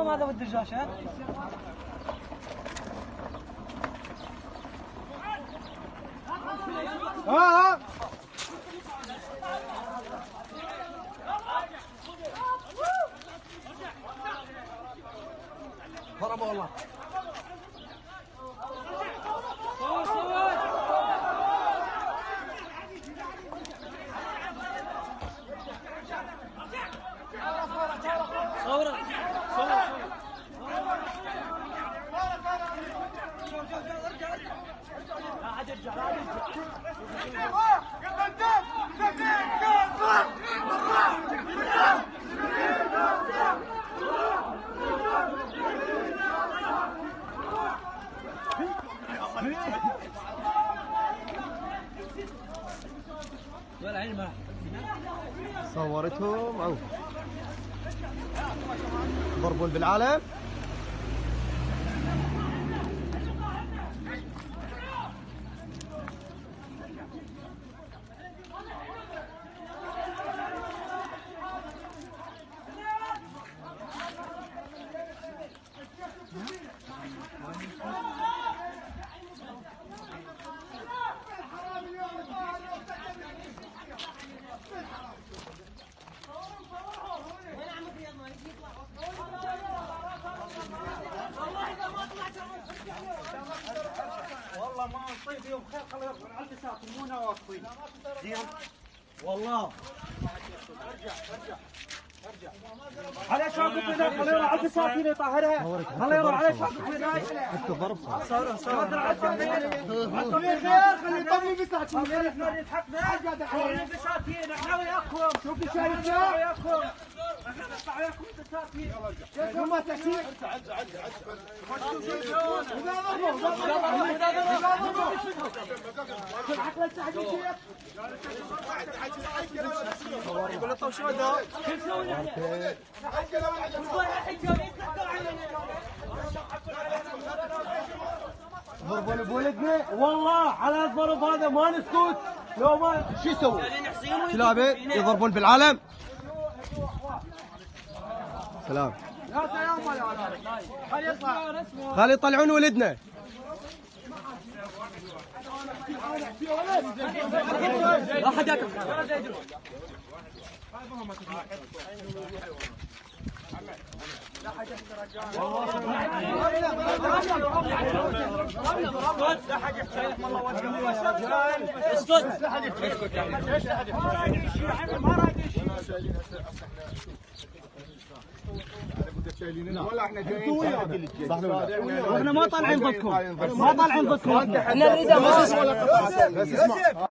اليوم هذا والدجاج ها؟ ها ضرب والله. صورتهم او ضربون بالعالم. والله ما نصيب يوم خير خلوا يرجعون على البساط مو نواصفين زين والله. ارجع على شاكو هناك خليه يروح على البساتين يطهرها. خليه يروح على شاكو هناك. حتى ضرب صور خير خليه يطمن البساتين. احنا يضحكنا البساتين احنا وياكم. شوف الشارع وياكم. احنا نطلع وياكم البساتين. شوفوا ما تشيل. يقول له طب شو هذا؟ ضربوا بولدنا والله على الضرب هذا ما نسكت. لو ما شو يسوون؟ كلابه يضربون بالعالم. سلام. يا سلام خلي يطلعون ولدنا. لا حد ياكل. ولا احنا جايين احنا ما طالعين ضدكم. ما طالعين ضدكم. احنا نريد